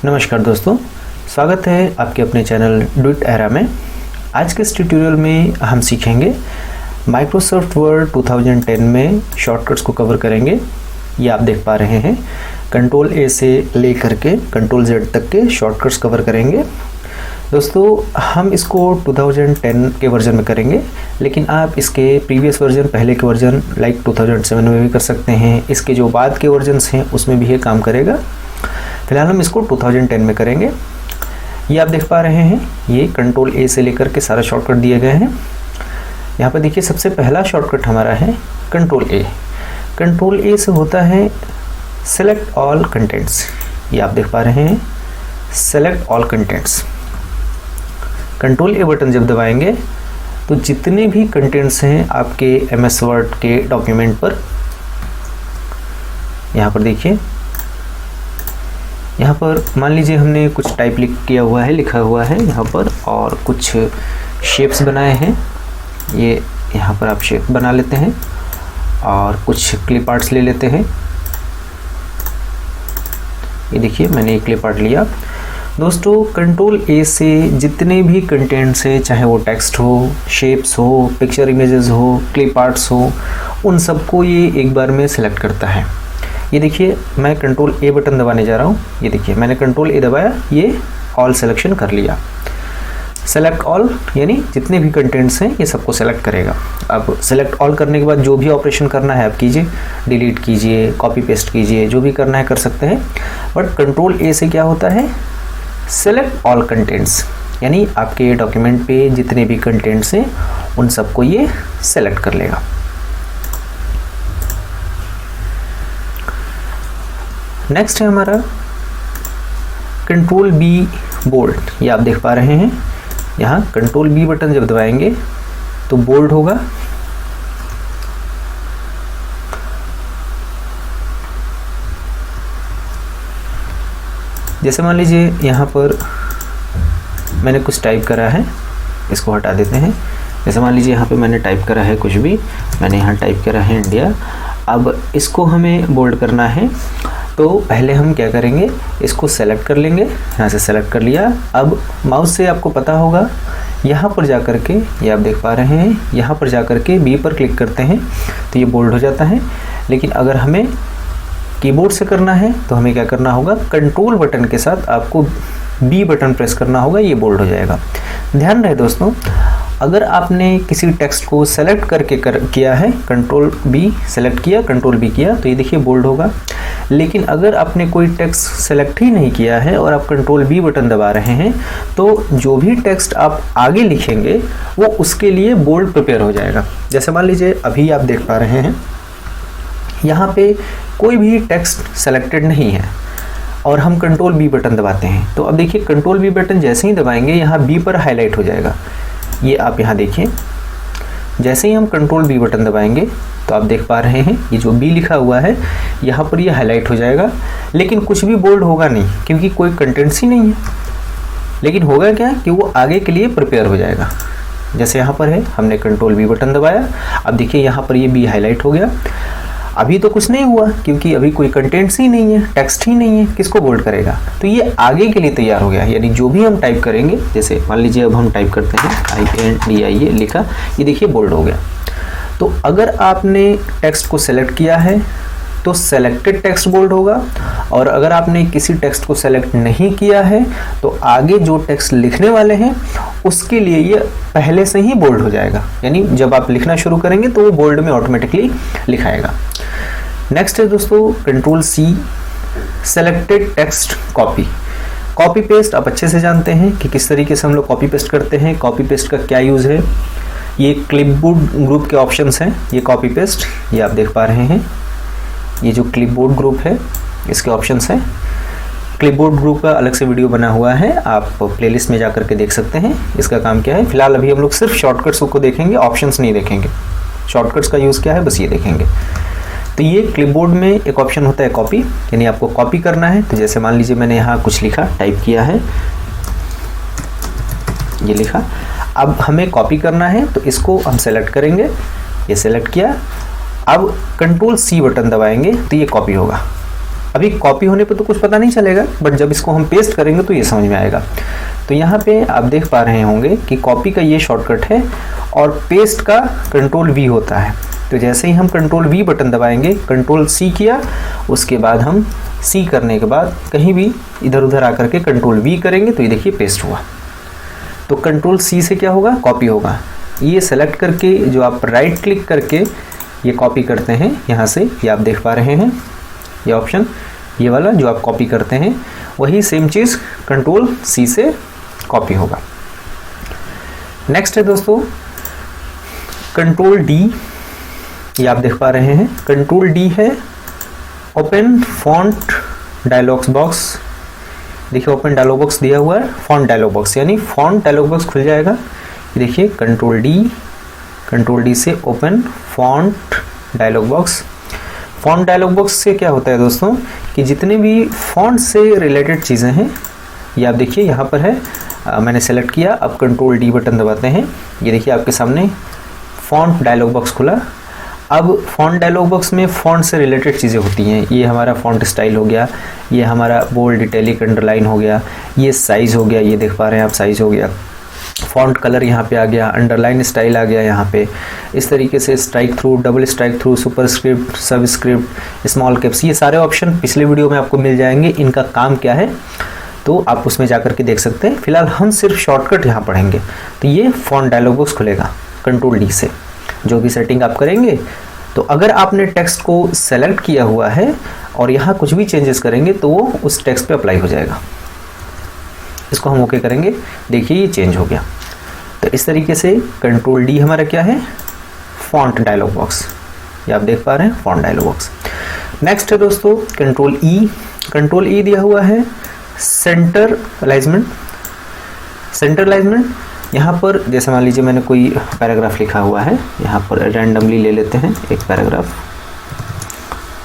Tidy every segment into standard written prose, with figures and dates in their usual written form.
नमस्कार दोस्तों, स्वागत है आपके अपने चैनल डू इट एरा में। आज के इस ट्यूटोरियल में हम सीखेंगे माइक्रोसॉफ्ट वर्ड 2010 में शॉर्टकट्स को कवर करेंगे। ये आप देख पा रहे हैं, कंट्रोल ए से लेकर के कंट्रोल जेड तक के शॉर्टकट्स कवर करेंगे। दोस्तों हम इसको 2010 के वर्जन में करेंगे, लेकिन आप इसके प्रीवियस वर्जन, पहले के वर्जन लाइक 2007 में भी कर सकते हैं। इसके जो बाद के वर्जन्स हैं उसमें भी ये काम करेगा। फिलहाल हम इसको 2010 में करेंगे। ये आप देख पा रहे हैं, ये कंट्रोल ए से लेकर के सारा शॉर्टकट दिए गए हैं। यहाँ पर देखिए, सबसे पहला शॉर्टकट हमारा है कंट्रोल ए। कंट्रोल ए से होता है सेलेक्ट ऑल कंटेंट्स। ये आप देख पा रहे हैं, सेलेक्ट ऑल कंटेंट्स। कंट्रोल ए बटन जब दबाएंगे तो जितने भी कंटेंट्स हैं आपके एमएस वर्ड के डॉक्यूमेंट पर, यहाँ पर देखिए, यहाँ पर मान लीजिए हमने कुछ टाइप लिखा हुआ है यहाँ पर, और कुछ शेप्स बनाए हैं। ये यहाँ पर आप शेप बना लेते हैं और कुछ क्लिप आर्ट्स ले लेते हैं। ये देखिए, मैंने एक क्लिप आर्ट लिया। दोस्तों कंट्रोल ए से जितने भी कंटेंट्स है, चाहे वो टेक्स्ट हो, शेप्स हो, पिक्चर इमेजेस हो, क्लिप आर्ट्स हो, उन सबको ये एक बार में सिलेक्ट करता है। ये देखिए, मैं कंट्रोल ए बटन दबाने जा रहा हूँ। ये देखिए, मैंने कंट्रोल ए दबाया, ये ऑल सिलेक्शन कर लिया। सेलेक्ट ऑल यानी जितने भी कंटेंट्स हैं ये सबको सेलेक्ट करेगा। अब सेलेक्ट ऑल करने के बाद जो भी ऑपरेशन करना है आप कीजिए, डिलीट कीजिए, कॉपी पेस्ट कीजिए, जो भी करना है कर सकते हैं। बट कंट्रोल ए से क्या होता है, सेलेक्ट ऑल कंटेंट्स, यानी आपके डॉक्यूमेंट पे जितने भी कंटेंट्स हैं उन सबको ये सेलेक्ट कर लेगा। नेक्स्ट है हमारा कंट्रोल बी बोल्ड। ये आप देख पा रहे हैं, यहाँ कंट्रोल बी बटन जब दबाएंगे तो बोल्ड होगा। जैसे मान लीजिए यहाँ पर मैंने कुछ टाइप करा है, इसको हटा देते हैं। जैसे मान लीजिए यहाँ पे मैंने टाइप करा है कुछ भी, मैंने यहाँ टाइप करा है इंडिया। अब इसको हमें बोल्ड करना है, तो पहले हम क्या करेंगे, इसको सेलेक्ट कर लेंगे। यहाँ से सेलेक्ट कर लिया। अब माउस से आपको पता होगा, यहाँ पर जा कर के, ये आप देख पा रहे हैं, यहाँ पर जा कर के बी पर क्लिक करते हैं तो ये बोल्ड हो जाता है। लेकिन अगर हमें कीबोर्ड से करना है तो हमें क्या करना होगा, कंट्रोल बटन के साथ आपको बी बटन प्रेस करना होगा, ये बोल्ड हो जाएगा। ध्यान रहे दोस्तों, अगर आपने किसी टेक्स्ट को सेलेक्ट करके किया है, कंट्रोल बी सेलेक्ट किया, कंट्रोल बी किया, तो ये देखिए बोल्ड होगा। लेकिन अगर आपने कोई टेक्स्ट सेलेक्ट ही नहीं किया है और आप कंट्रोल बी बटन दबा रहे हैं, तो जो भी टेक्स्ट आप आगे लिखेंगे वो उसके लिए बोल्ड प्रिपेयर हो जाएगा। जैसे मान लीजिए अभी आप देख पा रहे हैं, यहाँ पे कोई भी टेक्स्ट सेलेक्टेड नहीं है और हम कंट्रोल बी बटन दबाते हैं, तो अब देखिए कंट्रोल बी बटन जैसे ही दबाएंगे यहाँ बी पर हाईलाइट हो जाएगा। ये आप यहाँ देखिए, जैसे ही हम कंट्रोल बी बटन दबाएंगे तो आप देख पा रहे हैं ये जो बी लिखा हुआ है यहाँ पर ये हाईलाइट हो जाएगा, लेकिन कुछ भी बोल्ड होगा नहीं क्योंकि कोई कंटेंट्स ही नहीं है। लेकिन होगा क्या कि वो आगे के लिए प्रिपेयर हो जाएगा। जैसे यहाँ पर है, हमने कंट्रोल बी बटन दबाया, अब देखिए यहाँ पर ये बी हाईलाइट हो गया। अभी तो कुछ नहीं हुआ क्योंकि अभी कोई कंटेंट्स ही नहीं है, टेक्स्ट ही नहीं है, किसको बोल्ड करेगा, तो ये आगे के लिए तैयार हो गया। यानी जो भी हम टाइप करेंगे, जैसे मान लीजिए अब हम टाइप करते हैं INDIA लिखा, ये देखिए बोल्ड हो गया। तो अगर आपने टेक्स्ट को सेलेक्ट किया है तो सेलेक्टेड टेक्स्ट बोल्ड होगा, और अगर आपने किसी टेक्स्ट को सेलेक्ट नहीं किया है तो आगे जो टेक्स्ट लिखने वाले हैं उसके लिए ये पहले से ही बोल्ड हो जाएगा। यानी जब आप लिखना शुरू करेंगे तो वो बोल्ड में ऑटोमेटिकली लिखाएगा। नेक्स्ट है दोस्तों control C, selected text copy. Copy paste आप अच्छे से जानते हैं कि किस तरीके से हम लोग कॉपी पेस्ट करते हैं। कॉपी पेस्ट का क्या यूज़ है, ये क्लिपबोर्ड ग्रुप के ऑप्शंस हैं, ये कॉपी पेस्ट, ये आप देख पा रहे हैं, ये जो क्लिपबोर्ड ग्रुप है इसके ऑप्शंस हैं। क्लिपबोर्ड ग्रुप का अलग से वीडियो बना हुआ है, आप प्लेलिस्ट में जाकर के देख सकते हैं इसका काम क्या है। फिलहाल अभी हम लोग सिर्फ शॉर्टकट्स को देखेंगे, ऑप्शंस नहीं देखेंगे। शॉर्टकट्स का यूज़ क्या है बस ये देखेंगे। तो ये क्लिपबोर्ड में एक ऑप्शन होता है कॉपी, यानी आपको कॉपी करना है। तो जैसे मान लीजिए मैंने यहाँ कुछ लिखा, टाइप किया है, ये लिखा, अब हमें कॉपी करना है तो इसको हम सेलेक्ट करेंगे, ये सेलेक्ट किया। अब कंट्रोल सी बटन दबाएंगे तो ये कॉपी होगा। अभी कॉपी होने पे तो कुछ पता नहीं चलेगा, बट जब इसको हम पेस्ट करेंगे तो ये समझ में आएगा। तो यहाँ पे आप देख पा रहे होंगे कि कॉपी का ये शॉर्टकट है और पेस्ट का कंट्रोल वी होता है। तो जैसे ही हम कंट्रोल वी बटन दबाएंगे, कंट्रोल सी किया, उसके बाद हम सी करने के बाद कहीं भी इधर उधर आकर के कंट्रोल वी करेंगे तो ये देखिए पेस्ट हुआ। तो कंट्रोल सी से क्या होगा, कॉपी होगा। ये सेलेक्ट करके जो आप राइट क्लिक करके ये कॉपी करते हैं यहाँ से, ये आप देख पा रहे हैं ये ऑप्शन, ये वाला जो आप कॉपी करते हैं वही सेम चीज़ कंट्रोल सी से कॉपी होगा। नेक्स्ट है दोस्तों कंट्रोल डी, ये आप देख पा रहे हैं। कंट्रोल डी है ओपन फॉन्ट डायलॉग्स बॉक्स। देखिए ओपन डायलॉग बॉक्स दिया हुआ है, फॉन्ट डायलॉग बॉक्स, यानी फॉन्ट डायलॉग बॉक्स खुल जाएगा। देखिए कंट्रोल डी से open font dialog box. Font dialog box से क्या होता है दोस्तों कि जितने भी फॉन्ट से रिलेटेड चीज़ें हैं ये आप देखिए यहाँ पर है, मैंने सेलेक्ट किया। अब कंट्रोल डी बटन दबाते हैं, ये देखिए आपके सामने फॉन्ट डायलॉग बॉक्स खुला। अब फॉन्ट डायलॉग बॉक्स में फॉन्ट से रिलेटेड चीज़ें होती हैं। ये हमारा फॉन्ट स्टाइल हो गया, ये हमारा बोल्ड इटैलिक अंडरलाइन हो गया, ये साइज़ हो गया, ये देख पा रहे हैं आप साइज़ हो गया, फॉन्ट कलर यहाँ पे आ गया, अंडरलाइन स्टाइल आ गया यहाँ पे। इस तरीके से strike through, double strike through, superscript, subscript, small caps, ये सारे ऑप्शन पिछले वीडियो में आपको मिल जाएंगे। इनका काम क्या है तो आप उसमें जाकर के देख सकते हैं। फिलहाल हम सिर्फ शॉर्टकट यहाँ पढ़ेंगे। तो ये फॉन्ट डायलॉग बॉक्स खुलेगा कंट्रोल डी से। जो भी सेटिंग आप करेंगे, तो अगर आपने टेक्स्ट को सेलेक्ट किया हुआ है और यहाँ कुछ भी चेंजेस करेंगे तो वो उस टेक्स्ट पे अप्लाई हो जाएगा। इसको हम ओके करेंगे, देखिए ये चेंज हो गया। तो इस तरीके से कंट्रोल डी हमारा क्या है, फॉन्ट डायलॉग बॉक्स, ये आप देख पा रहे हैं फॉन्ट डायलॉग बॉक्स। नेक्स्ट है दोस्तों कंट्रोल ई। कंट्रोल ई दिया हुआ है सेंटर अलाइनमेंट। सेंटर अलाइनमेंट यहाँ पर जैसे मान लीजिए मैंने कोई पैराग्राफ लिखा हुआ है, यहाँ पर रैंडमली ले लेते हैं एक पैराग्राफ,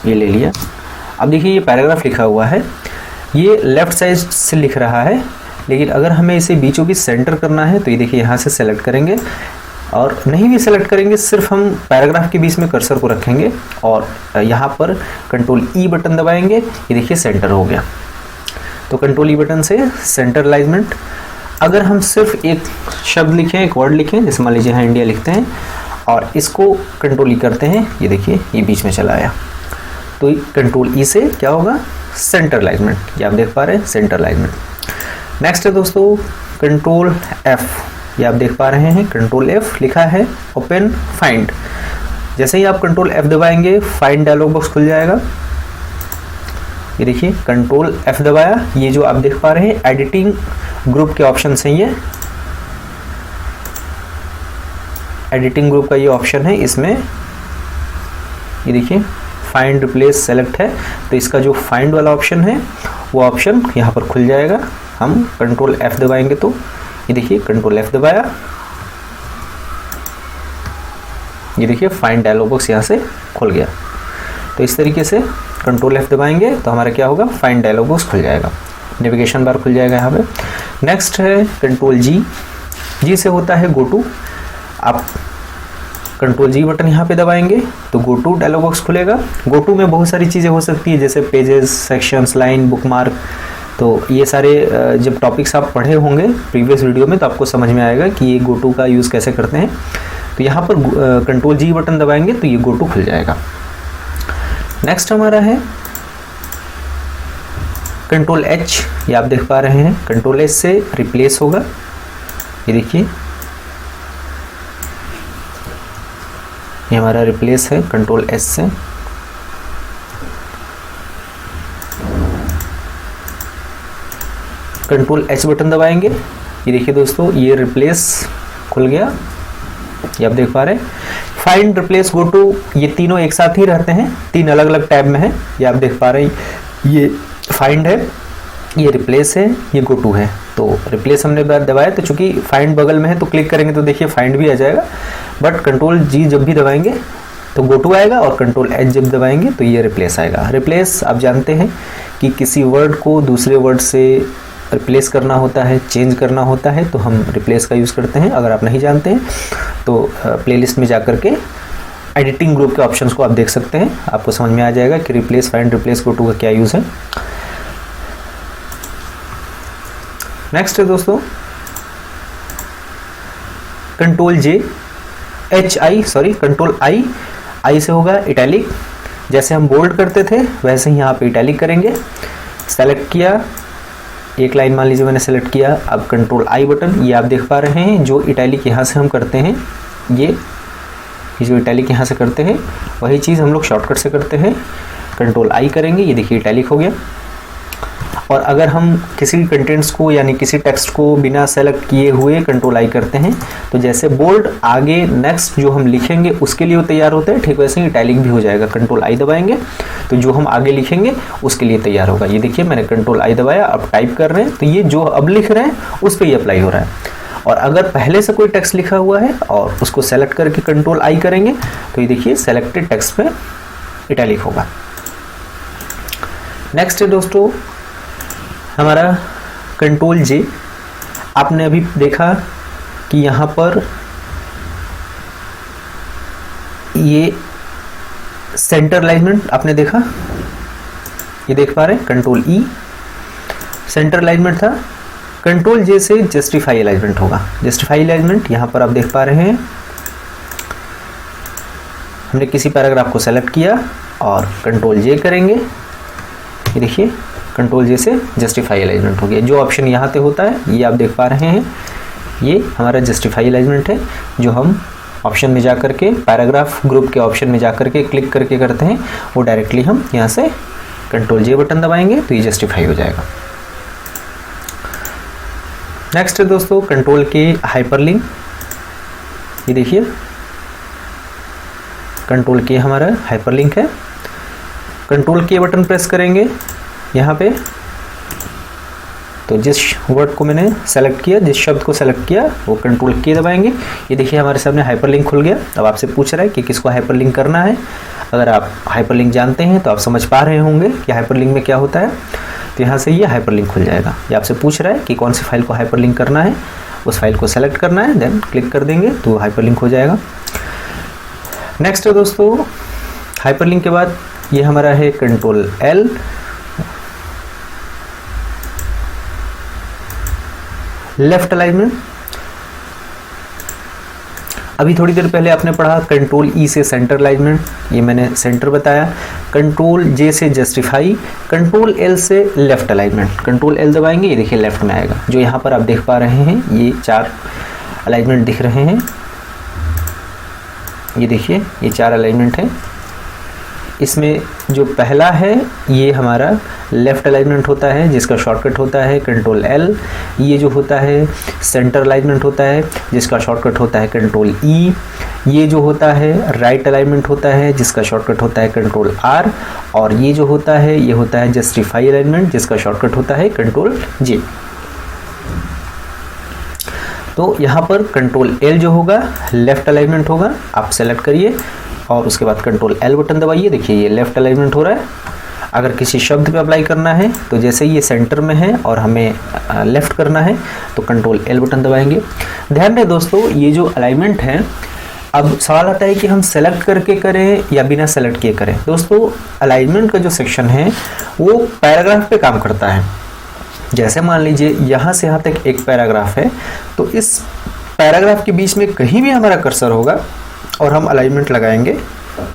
ये ले लिया। अब देखिए ये पैराग्राफ लिखा हुआ है, ये लेफ्ट साइड से लिख रहा है, लेकिन अगर हमें इसे बीचों बीच सेंटर करना है तो ये देखिए यहाँ से सेलेक्ट करेंगे, और नहीं भी सेलेक्ट करेंगे, सिर्फ हम पैराग्राफ के बीच में कर्सर को रखेंगे और यहाँ पर कंट्रोल ई बटन दबाएंगे, ये देखिए सेंटर हो गया। तो कंट्रोल ई बटन से सेंटर अलाइनमेंट। अगर हम सिर्फ एक शब्द लिखें, एक वर्ड लिखें, जैसे मान लीजिए यहाँ इंडिया लिखते हैं और इसको कंट्रोल ई करते हैं, ये देखिए ये बीच में चला आया। तो कंट्रोल ई से क्या होगा, सेंटर अलाइनमेंट, ये आप देख पा रहे हैं सेंटर अलाइनमेंट। नेक्स्ट है दोस्तों कंट्रोल एफ, ये आप देख पा रहे हैं कंट्रोल एफ लिखा है ओपन फाइंड। जैसे ही आप कंट्रोल एफ दबाएंगे फाइंड डायलॉग बॉक्स खुल जाएगा। ये देखिए कंट्रोल एफ दबाया, ये जो आप देख पा रहे हैं एडिटिंग ग्रुप के ऑप्शन हैं, ये एडिटिंग ग्रुप का ये ऑप्शन है। इसमें ये देखिए फाइंड रिप्लेस सेलेक्ट है, तो इसका जो फाइंड वाला ऑप्शन है वो ऑप्शन यहाँ पर खुल जाएगा। हम कंट्रोल एफ दबाएंगे तो ये देखिए कंट्रोल एफ दबाया, ये देखिए फाइंड डायलॉग बॉक्स यहाँ से खुल गया। तो इस तरीके से कंट्रोल एफ दबाएंगे तो हमारा क्या होगा, फाइंड डायलॉग बॉक्स खुल जाएगा, नेविगेशन बार खुल जाएगा यहाँ पे। नेक्स्ट है कंट्रोल जी। जी से होता है गो टू। आप कंट्रोल जी बटन यहाँ पे दबाएंगे तो गो टू डायलॉग बॉक्स खुलेगा। गो टू में बहुत सारी चीज़ें हो सकती है, जैसे पेजेस, सेक्शंस, लाइन, बुकमार्क। तो ये सारे जब टॉपिक्स आप पढ़े होंगे प्रीवियस वीडियो में तो आपको समझ में आएगा कि ये गो टू का यूज़ कैसे करते हैं। तो यहाँ पर कंट्रोल जी बटन दबाएंगे तो ये गो टू खुल जाएगा। नेक्स्ट हमारा है कंट्रोल एच, ये आप देख पा रहे हैं कंट्रोल एच से रिप्लेस होगा। ये देखिए ये हमारा रिप्लेस है कंट्रोल एच से। कंट्रोल एच बटन दबाएंगे, ये देखिए दोस्तों ये रिप्लेस खुल गया, ये आप देख पा रहे हैं। फाइंड, रिप्लेस, गो टू, ये तीनों एक साथ ही रहते हैं, तीन अलग अलग टैब में है, ये आप देख पा रहे हैं। ये फाइंड है, ये रिप्लेस है, ये गो टू है। तो रिप्लेस हमने दबाया तो चूंकि फाइंड बगल में है तो क्लिक करेंगे तो देखिए फाइंड भी आ जाएगा, बट कंट्रोल जी जब भी दबाएंगे तो गो टू आएगा और कंट्रोल एच जब दबाएंगे तो ये रिप्लेस आएगा। रिप्लेस आप जानते हैं कि किसी वर्ड को दूसरे वर्ड से रिप्लेस करना होता है, चेंज करना होता है, तो हम रिप्लेस का यूज़ करते हैं। अगर आप नहीं जानते हैं तो प्लेलिस्ट में जा कर के एडिटिंग ग्रुप के ऑप्शंस को आप देख सकते हैं, आपको समझ में आ जाएगा कि replace, find, replace, go to का क्या यूज़ है। नेक्स्ट है दोस्तों कंट्रोल आई से होगा इटैलिक। जैसे हम बोल्ड करते थे वैसे ही यहाँ पे इटैलिक करेंगे। सेलेक्ट किया, एक लाइन मान लीजिए मैंने सेलेक्ट किया, अब कंट्रोल आई बटन, ये आप देख पा रहे हैं जो इटैलिक यहाँ से हम करते हैं, ये जो इटैलिक यहाँ से करते हैं वही चीज़ हम लोग शॉर्टकट से करते हैं। कंट्रोल आई करेंगे, ये देखिए इटैलिक हो गया। और अगर हम किसी कंटेंट्स को यानी किसी टेक्स्ट को बिना सेलेक्ट किए हुए कंट्रोल आई करते हैं तो जैसे बोल्ड आगे नेक्स्ट जो हम लिखेंगे उसके लिए वो तैयार होता है, ठीक वैसे ही इटैलिक भी हो जाएगा। कंट्रोल आई दबाएंगे तो जो हम आगे लिखेंगे उसके लिए तैयार होगा। ये देखिए मैंने कंट्रोल आई दबाया, अब टाइप कर रहे हैं तो ये जो अब लिख रहे हैं उस पर ये अप्लाई हो रहा है। और अगर पहले से कोई टेक्स्ट लिखा हुआ है और उसको सेलेक्ट करके कंट्रोल आई करेंगे तो ये देखिए सेलेक्टेड टेक्स्ट पे इटैलिक होगा। नेक्स्ट है दोस्तों हमारा कंट्रोल जे। आपने अभी देखा कि यहाँ पर ये सेंटर अलाइनमेंट आपने देखा, ये देख पा रहे हैं, कंट्रोल ई सेंटर अलाइनमेंट था। कंट्रोल जे से जस्टिफाई अलाइनमेंट होगा। जस्टिफाई अलाइनमेंट यहाँ पर आप देख पा रहे हैं, हमने किसी पैराग्राफ को सेलेक्ट किया और कंट्रोल जे करेंगे, ये देखिए कंट्रोल जे से जस्टिफाई अलाइनमेंट हो गया। जो ऑप्शन यहाँ पे होता है ये आप देख पा रहे हैं, ये हमारा जस्टिफाई अलाइनमेंट है जो हम ऑप्शन में जा करके पैराग्राफ ग्रुप के ऑप्शन में जा करके क्लिक करके करते हैं, वो डायरेक्टली हम यहाँ से कंट्रोल जे बटन दबाएंगे तो ये जस्टिफाई हो जाएगा। नेक्स्ट है दोस्तों कंट्रोल के हाइपरलिंक। ये देखिए कंट्रोल के हमारा हाइपरलिंक है। कंट्रोल के बटन प्रेस करेंगे यहाँ पे तो जिस वर्ड को मैंने सेलेक्ट किया, जिस शब्द को सेलेक्ट किया वो कंट्रोल के दबाएंगे। ये देखिए हमारे सामने हाइपरलिंक खुल गया। अब आपसे पूछ रहा है कि किसको हाइपरलिंक करना है। अगर आप हाइपरलिंक जानते हैं तो आप समझ पा रहे होंगे कि हाइपरलिंक में क्या होता है, तो यहाँ से ये हाइपरलिंक खुल जाएगा। ये आपसे पूछ रहा है कि कौन सी फाइल को हाइपरलिंक करना है, उस फाइल को सेलेक्ट करना है, देन क्लिक कर देंगे तो हाइपरलिंक हो जाएगा। नेक्स्ट है दोस्तों हाइपरलिंक के बाद ये हमारा है कंट्रोल एल। Left alignment. अभी थोड़ी देर पहले आपने पढ़ा कंट्रोल ई से सेंटर अलाइनमेंट, ये मैंने सेंटर बताया। कंट्रोल जे से जस्टिफाई, कंट्रोल एल से लेफ्ट अलाइनमेंट। कंट्रोल एल दबाएंगे, ये देखिए लेफ्ट में आएगा। जो यहाँ पर आप देख पा रहे हैं ये 4 अलाइनमेंट दिख रहे हैं, ये देखिए ये 4 अलाइनमेंट है। इसमें जो पहला है ये हमारा लेफ्ट अलाइनमेंट होता है जिसका शॉर्टकट होता है कंट्रोल एल। ये जो होता है सेंटर अलाइनमेंट होता है जिसका शॉर्टकट होता है कंट्रोल ई। ये जो होता है राइट अलाइनमेंट होता है जिसका शॉर्टकट होता है कंट्रोल आर। और ये जो होता है ये होता है जस्टिफाई अलाइनमेंट जिसका शॉर्टकट होता है कंट्रोल जे। तो यहाँ पर कंट्रोल एल जो होगा लेफ्ट अलाइनमेंट होगा, आप सेलेक्ट करिए और उसके बाद कंट्रोल एल बटन दबाइए। देखिए ये लेफ्ट अलाइनमेंट हो रहा है। अगर किसी शब्द पे अप्लाई करना है तो जैसे ही ये सेंटर में है और हमें लेफ्ट करना है तो कंट्रोल एल बटन दबाएंगे। ध्यान रहे दोस्तों ये जो अलाइनमेंट है, अब सवाल आता है कि हम सेलेक्ट करके करें या बिना सेलेक्ट किए करें। दोस्तों अलाइनमेंट का जो सेक्शन है वो पैराग्राफ पे काम करता है। जैसे मान लीजिए यहाँ से यहाँ तक एक पैराग्राफ है, तो इस पैराग्राफ के बीच में कहीं भी हमारा कर्सर होगा और हम अलाइनमेंट लगाएंगे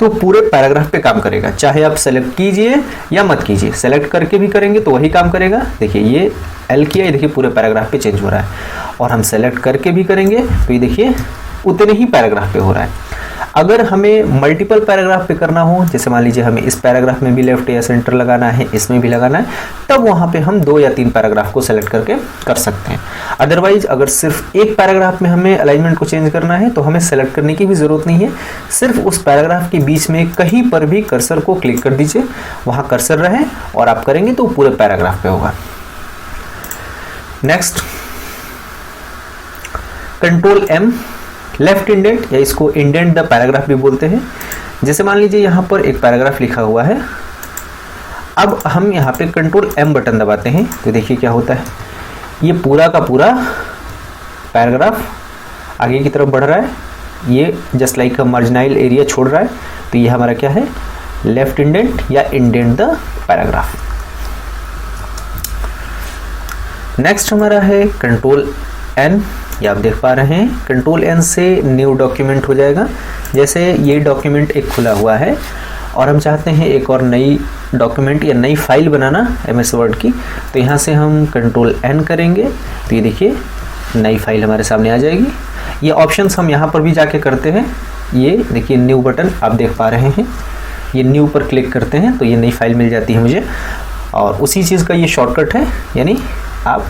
तो पूरे पैराग्राफ पे काम करेगा, चाहे आप सेलेक्ट कीजिए या मत कीजिए। सेलेक्ट करके भी करेंगे तो वही काम करेगा। देखिए ये एल किया, ये देखिए पूरे पैराग्राफ पे चेंज हो रहा है। और हम सेलेक्ट करके भी करेंगे तो ये देखिए उतने ही पैराग्राफ पे हो रहा है। अगर हमें मल्टीपल पैराग्राफ पे करना हो, जैसे मान लीजिए हमें इस पैराग्राफ में भी लेफ्ट या सेंटर लगाना है, इसमें भी लगाना है, तब वहाँ पे हम 2 या 3 पैराग्राफ को सेलेक्ट करके कर सकते हैं। अदरवाइज अगर सिर्फ एक पैराग्राफ में हमें अलाइनमेंट को चेंज करना है तो हमें सेलेक्ट करने की भी ज़रूरत नहीं है। सिर्फ उस पैराग्राफ के बीच में कहीं पर भी कर्सर को क्लिक कर दीजिए, वहाँ कर्सर रहे और आप करेंगे तो पूरे पैराग्राफ पे होगा। Next control M, left indent या इसको इंडेंट द पैराग्राफ भी बोलते हैं। जैसे मान लीजिए यहाँ पर एक पैराग्राफ लिखा हुआ है, अब हम यहाँ पे कंट्रोल एम बटन दबाते हैं तो देखिए क्या होता है, ये पूरा का पूरा पैराग्राफ आगे की तरफ बढ़ रहा है। ये जस्ट लाइक अ मार्जिनाइल एरिया छोड़ रहा है, तो ये हमारा क्या है, लेफ्ट इंडेंट या इंडेंट द पैराग्राफ। नेक्स्ट हमारा है कंट्रोल एन, ये आप देख पा रहे हैं। कंट्रोल एन से न्यू डॉक्यूमेंट हो जाएगा। जैसे ये डॉक्यूमेंट एक खुला हुआ है और हम चाहते हैं एक और नई डॉक्यूमेंट या नई फाइल बनाना MS वर्ड की, तो यहाँ से हम कंट्रोल एन करेंगे तो ये देखिए नई फाइल हमारे सामने आ जाएगी। ये ऑप्शंस हम यहाँ पर भी जाके करते हैं। ये देखिए न्यू बटन आप देख पा रहे हैं, ये न्यू पर क्लिक करते हैं तो ये नई फाइल मिल जाती है मुझे, और उसी चीज़ का ये शॉर्टकट है, यानी आप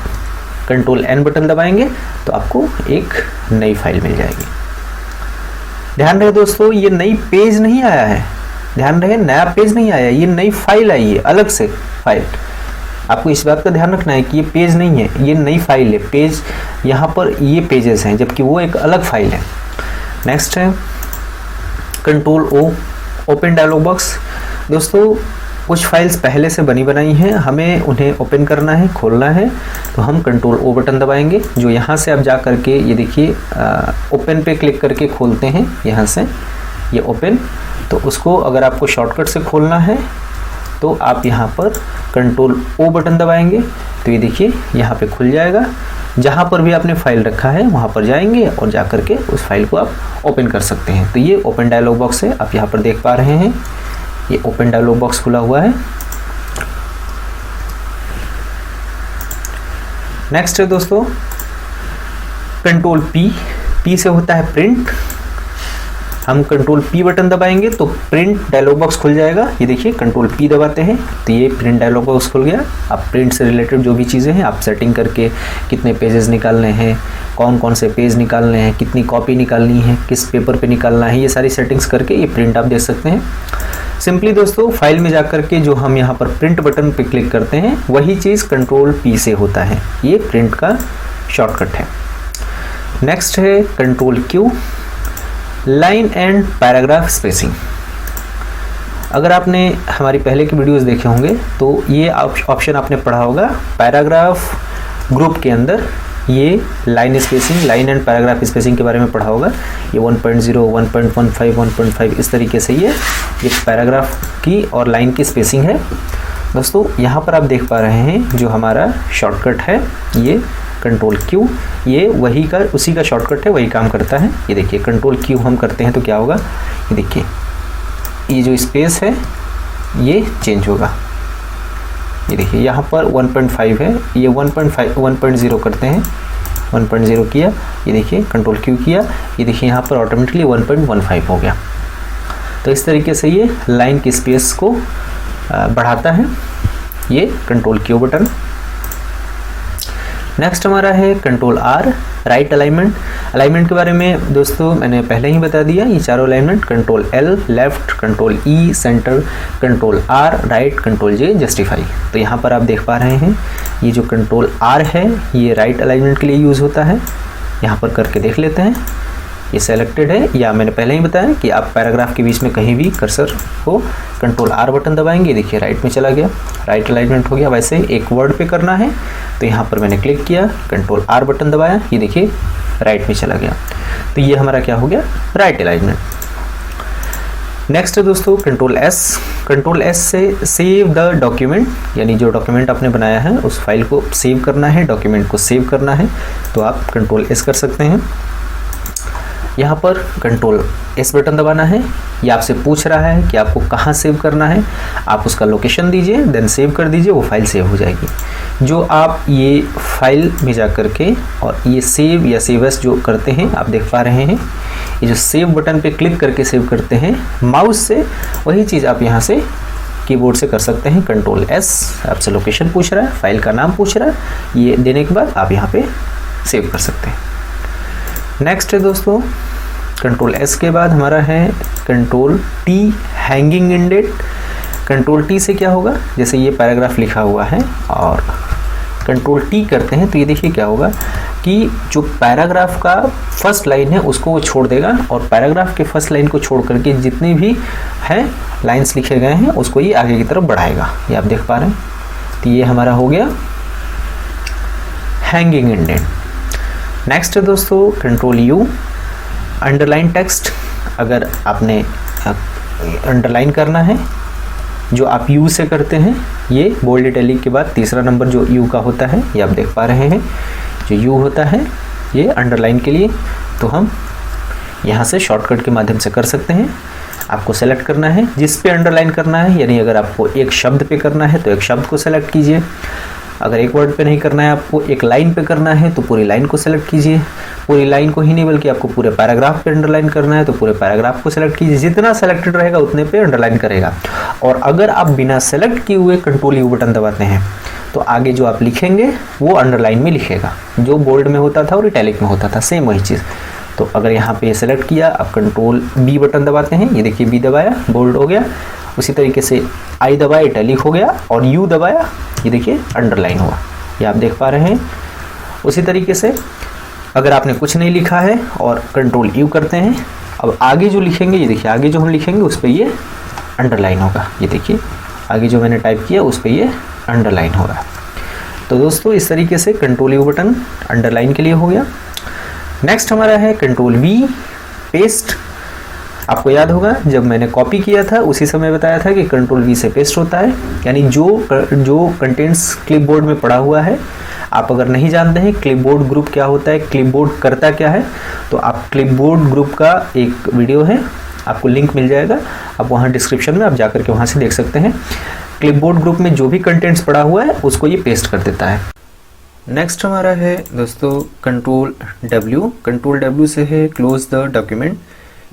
कंट्रोल एन बटन दबाएंगे तो आपको एक नई फाइल मिल जाएगी। ध्यान रहे दोस्तों, ये नई पेज नहीं आया है, ध्यान रहे नया पेज नहीं आया, ये नई फाइल आई है, अलग से फाइल। आपको इस बात का ध्यान रखना है कि ये पेज नहीं है, ये नई फाइल है। पेज यहाँ पर ये पेजेस हैं, जबकि वो एक अलग फाइल है। नेक्स्ट है control O, open dialog box. दोस्तों कुछ फाइल्स पहले से बनी बनाई हैं, हमें उन्हें ओपन करना है, खोलना है, तो हम कंट्रोल O बटन दबाएंगे। जो यहाँ से आप जा करके ये देखिए ओपन पे क्लिक करके खोलते हैं, यहाँ से ये ओपन, तो उसको अगर आपको शॉर्टकट से खोलना है तो आप यहाँ पर कंट्रोल O बटन दबाएंगे तो ये देखिए यहाँ पे खुल जाएगा। जहाँ पर भी आपने फाइल रखा है वहाँ पर जाएंगे और जा करके उस फाइल को आप ओपन कर सकते हैं। तो ये ओपन डायलॉग बॉक्स है, आप यहाँ पर देख पा रहे हैं, ये ओपन डायलॉग बॉक्स खुला हुआ है। नेक्स्ट है दोस्तों कंट्रोल P से होता है प्रिंट। हम कंट्रोल P बटन दबाएंगे तो प्रिंट डायलॉग बॉक्स खुल जाएगा। ये देखिए कंट्रोल P दबाते हैं तो ये प्रिंट डायलॉग बॉक्स खुल गया। अब प्रिंट से रिलेटेड जो भी चीज़ें हैं आप सेटिंग करके कितने पेजेस निकालने हैं, कौन कौन से पेज निकालने हैं, कितनी कॉपी निकालनी है, किस पेपर पे निकालना है, ये सारी सेटिंग्स करके ये प्रिंट आप देख सकते हैं। सिंपली दोस्तों फाइल में जाकर के जो हम यहाँ पर प्रिंट बटन पे क्लिक करते हैं वही चीज़ कंट्रोल P से होता है, ये प्रिंट का शॉर्टकट है। नेक्स्ट है control Q, line and paragraph spacing. अगर आपने हमारी पहले की वीडियोस देखे होंगे तो ये ऑप्शन आपने पढ़ा होगा। पैराग्राफ ग्रुप के अंदर ये line spacing, line and paragraph spacing के बारे में पढ़ा होगा। ये 1.0, 1.15, 1.5 इस तरीके से ये पैराग्राफ की और लाइन की स्पेसिंग है। दोस्तों यहाँ पर आप देख पा रहे हैं जो हमारा शॉर्टकट है ये कंट्रोल Q, ये वही का उसी का शॉर्टकट है, वही काम करता है। ये देखिए कंट्रोल Q हम करते हैं तो क्या होगा, ये देखिए ये जो स्पेस है ये चेंज होगा। ये देखिए यहाँ पर 1.5 है, ये 1.0 करते हैं, 1.0 किया, ये देखिए कंट्रोल Q किया, ये देखिए यहाँ पर ऑटोमेटिकली 1.15 हो गया। तो इस तरीके से ये लाइन की स्पेस को बढ़ाता है ये कंट्रोल Q बटन। नेक्स्ट हमारा है control R, right alignment. Alignment के बारे में दोस्तों मैंने पहले ही बता दिया, ये चारों alignment control L left, control E centre, control R right, control J justify. तो यहाँ पर आप देख पा रहे हैं ये जो कंट्रोल R है ये राइट अलाइनमेंट के लिए यूज़ होता है। यहाँ पर करके देख लेते हैं, ये सेलेक्टेड है, या मैंने पहले ही बताया कि आप पैराग्राफ के बीच में कहीं भी कर्सर हो कंट्रोल R बटन दबाएंगे, देखिए राइट में चला गया, राइट अलाइनमेंट हो गया। वैसे एक वर्ड पे करना है तो यहाँ पर मैंने क्लिक किया, कंट्रोल R बटन दबाया, ये देखिए राइट में चला गया। तो ये हमारा क्या हो गया, राइट अलाइनमेंट। नेक्स्ट है दोस्तों कंट्रोल S। कंट्रोल S से सेव द डॉक्यूमेंट, यानी जो डॉक्यूमेंट आपने बनाया है उस फाइल को सेव करना है, डॉक्यूमेंट को सेव करना है तो आप कंट्रोल S कर सकते हैं। यहाँ पर कंट्रोल S बटन दबाना है, ये आपसे पूछ रहा है कि आपको कहाँ सेव करना है, आप उसका लोकेशन दीजिए, देन सेव कर दीजिए, वो फाइल सेव हो जाएगी। जो आप ये फाइल में जा करके और ये सेव या सेव एस जो करते हैं आप देख पा रहे हैं, ये जो सेव बटन पे क्लिक करके सेव करते हैं माउस से, वही चीज़ आप यहाँ से कीबोर्ड से कर सकते हैं। कंट्रोल S, आपसे लोकेशन पूछ रहा है, फाइल का नाम पूछ रहा है, ये देने के बाद आप यहाँ पे सेव कर सकते हैं। नेक्स्ट है दोस्तों कंट्रोल S के बाद हमारा है control T, hanging indent. Control T से क्या होगा, जैसे ये पैराग्राफ लिखा हुआ है और कंट्रोल T करते हैं तो ये देखिए क्या होगा कि जो पैराग्राफ का फर्स्ट लाइन है उसको वो छोड़ देगा और पैराग्राफ के फर्स्ट लाइन को छोड़ करके जितने भी हैं लाइंस लिखे गए हैं उसको ये आगे की तरफ बढ़ाएगा। ये आप देख पा रहे हैं, तो ये हमारा हो गया हैंगिंग इंडेंट। नेक्स्ट है दोस्तों कंट्रोल U, अंडरलाइन टेक्स्ट, अगर आपने अंडरलाइन करना है जो आप यू से करते हैं, ये बोल्ड इटैलिक के बाद तीसरा नंबर जो यू का होता है ये आप देख पा रहे हैं, जो यू होता है ये अंडरलाइन के लिए, तो हम यहाँ से शॉर्टकट के माध्यम से कर सकते हैं। आपको सेलेक्ट करना है जिस पे अंडरलाइन करना है, यानी अगर आपको एक शब्द पे करना है तो एक शब्द को सेलेक्ट कीजिए, अगर एक वर्ड पे नहीं करना है, आपको एक लाइन पे करना है तो पूरी लाइन को सेलेक्ट कीजिए, पूरी लाइन को ही नहीं बल्कि आपको पूरे पैराग्राफ पे अंडरलाइन करना है तो पूरे पैराग्राफ को सेलेक्ट कीजिए, जितना सेलेक्टेड रहेगा उतने पे अंडरलाइन करेगा। और अगर आप बिना सेलेक्ट किए हुए कंट्रोल यू बटन दबाते हैं तो आगे जो आप लिखेंगे वो अंडरलाइन में लिखेगा, जो बोल्ड में होता था और इटैलिक में होता था, सेम वही चीज़। तो अगर यहाँ पे सेलेक्ट किया, आप कंट्रोल बी बटन दबाते हैं, ये देखिए बी दबाया बोल्ड हो गया, उसी तरीके से आई दबाया इटैलिक हो गया, और यू दबाया ये देखिए अंडरलाइन हुआ, ये आप देख पा रहे हैं। उसी तरीके से अगर आपने कुछ नहीं लिखा है और कंट्रोल यू करते हैं, अब आगे जो लिखेंगे ये देखिए आगे जो हम लिखेंगे उस पर ये अंडरलाइन होगा, ये देखिए आगे जो मैंने टाइप किया उस पर ये अंडरलाइन होगा। तो दोस्तों इस तरीके से कंट्रोल यू बटन अंडरलाइन के लिए हो गया। नेक्स्ट हमारा है कंट्रोल वी पेस्ट। आपको याद होगा जब मैंने कॉपी किया था उसी समय बताया था कि कंट्रोल वी से पेस्ट होता है, यानी जो कंटेंट्स क्लिपबोर्ड में पड़ा हुआ है, आप अगर नहीं जानते हैं क्लिपबोर्ड ग्रुप क्या होता है, क्लिपबोर्ड करता क्या है, तो आप क्लिपबोर्ड ग्रुप का एक वीडियो है, आपको लिंक मिल जाएगा, आप वहाँ डिस्क्रिप्शन में आप जाकर के वहाँ से देख सकते हैं। क्लिपबोर्ड ग्रुप में जो भी कंटेंट्स पड़ा हुआ है उसको ये पेस्ट कर देता है। नेक्स्ट हमारा है दोस्तों कंट्रोल डब्ल्यू। कंट्रोल डब्ल्यू से है क्लोज द डॉक्यूमेंट,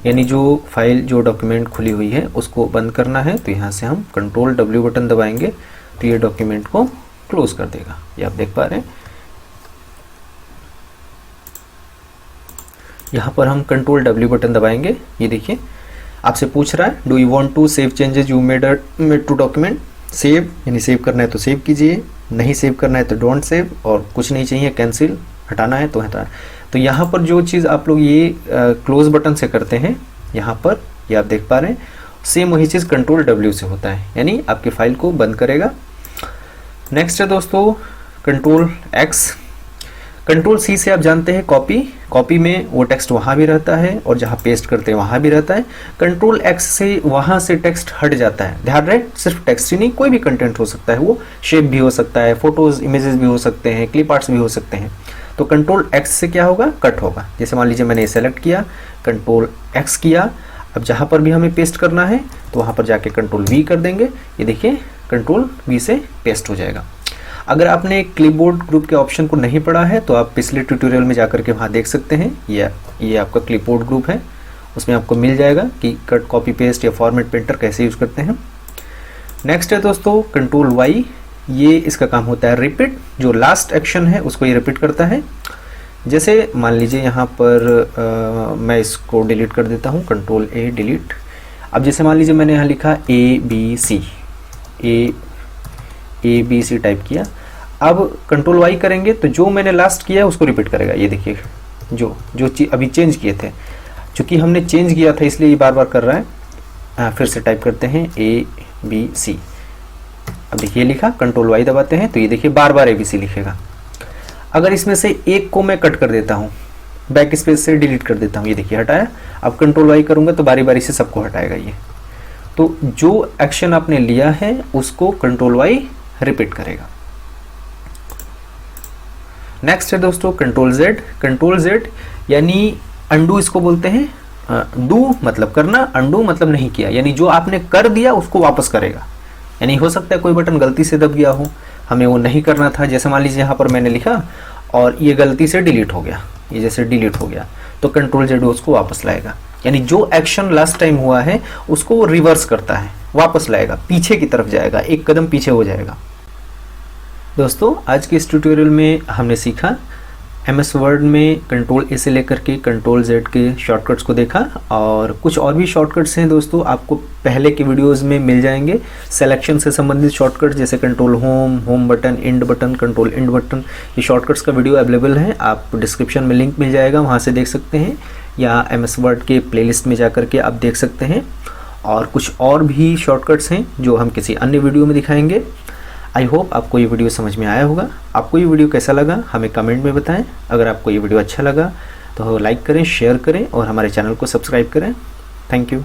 यानी जो फाइल जो डॉक्यूमेंट खुली हुई है उसको बंद करना है, तो यहाँ से हम कंट्रोल डब्ल्यू बटन दबाएंगे तो ये डॉक्यूमेंट को क्लोज कर देगा, ये आप देख पा रहे हैं। यहाँ पर हम कंट्रोल डब्ल्यू बटन दबाएंगे, ये देखिए आपसे पूछ रहा है do you want to save changes you made to document. Save यानी सेव करना है तो सेव कीजिए, नहीं सेव करना है तो डोंट सेव, और कुछ नहीं चाहिए कैंसिल हटाना है तो हटाना। तो यहाँ पर जो चीज़ आप लोग ये क्लोज बटन से करते हैं, यहाँ पर ये आप देख पा रहे हैं, सेम वही चीज़ कंट्रोल डब्ल्यू से होता है, यानी आपकी फाइल को बंद करेगा। नेक्स्ट है दोस्तों कंट्रोल एक्स। कंट्रोल सी से आप जानते हैं कॉपी, कॉपी में वो टेक्स्ट वहाँ भी रहता है और जहाँ पेस्ट करते हैं वहाँ भी रहता है। कंट्रोल एक्स से वहाँ से टेक्स्ट हट जाता है, ध्यान रहे सिर्फ टेक्स्ट ही नहीं कोई भी कंटेंट हो सकता है, वो शेप भी हो सकता है, फोटोज इमेजेस भी हो सकते हैं, क्लिप आर्ट्स भी हो सकते हैं। तो कंट्रोल एक्स से क्या होगा, कट होगा। जैसे मान लीजिए मैंने सेलेक्ट किया, कंट्रोल एक्स किया, अब जहाँ पर भी हमें पेस्ट करना है तो वहाँ पर जाके कंट्रोल वी कर देंगे, ये देखिए कंट्रोल वी से पेस्ट हो जाएगा। अगर आपने क्लिपबोर्ड ग्रुप के ऑप्शन को नहीं पढ़ा है तो आप पिछले ट्यूटोरियल में जाकर के वहाँ देख सकते हैं, ये आपका क्लिपबोर्ड ग्रुप है, उसमें आपको मिल जाएगा कि कट कॉपी पेस्ट या फॉर्मेट पेंटर कैसे यूज़ करते हैं। नेक्स्ट है दोस्तों कंट्रोल वाई, ये इसका काम होता है रिपीट, जो लास्ट एक्शन है उसको ये रिपीट करता है। जैसे मान लीजिए यहाँ पर मैं इसको डिलीट कर देता हूँ, कंट्रोल ए डिलीट। अब जैसे मान लीजिए मैंने यहाँ लिखा ए बी सी टाइप किया, अब कंट्रोल वाई करेंगे तो जो मैंने लास्ट किया उसको रिपीट करेगा। ये देखिए जो चीज़ अभी चेंज किए थे, चूँकि हमने चेंज किया था इसलिए ये बार बार कर रहा है। फिर से टाइप करते हैं ए बी सी, अब देखिए लिखा, कंट्रोल वाई दबाते हैं तो ये देखिए बार बार ABC लिखेगा। अगर इसमें से एक को मैं कट कर देता हूँ, बैक स्पेस से डिलीट कर देता हूँ, ये देखिए हटाया। अब कंट्रोल वाई करूँगा तो बारी बारी से सबको हटाएगा ये। तो जो एक्शन आपने लिया है उसको कंट्रोल वाई रिपीट करेगा। नेक्स्ट है दोस्तों कंट्रोल जेड। कंट्रोल जेड यानी अंडू इसको बोलते हैं। डू मतलब करना, अंडू मतलब नहीं किया, यानी जो आपने कर दिया उसको वापस करेगा। यानी हो सकता है कोई बटन गलती से दब गया हो, हमें वो नहीं करना था, जैसे मान लीजिए यहाँ पर मैंने लिखा और ये गलती से डिलीट हो गया, ये जैसे डिलीट हो गया तो कंट्रोल जेड उसको वापस लाएगा। यानी जो एक्शन लास्ट टाइम हुआ है उसको वो रिवर्स करता है, वापस लाएगा, पीछे की तरफ जाएगा, एक कदम पीछे हो जाएगा। दोस्तों आज के इस ट्यूटोरियल में हमने सीखा MS वर्ड में कंट्रोल ए से लेकर के कंट्रोल जेड के शॉर्टकट्स को देखा, और कुछ और भी शॉर्टकट्स हैं दोस्तों आपको पहले के वीडियोस में मिल जाएंगे। सिलेक्शन से संबंधित शॉर्टकट्स जैसे control home button, end button, control end button, ये शॉर्टकट्स का वीडियो अवेलेबल है, आप डिस्क्रिप्शन में लिंक मिल जाएगा, वहाँ से देख सकते हैं, या MS वर्ड के प्लेलिस्ट में जा कर के आप देख सकते हैं। और कुछ और भी शॉर्टकट्स हैं जो हम किसी अन्य वीडियो में दिखाएंगे। आई होप आपको ये वीडियो समझ में आया होगा। आपको ये वीडियो कैसा लगा हमें कमेंट में बताएं। अगर आपको ये वीडियो अच्छा लगा तो लाइक करें, शेयर करें और हमारे चैनल को सब्सक्राइब करें। Thank you.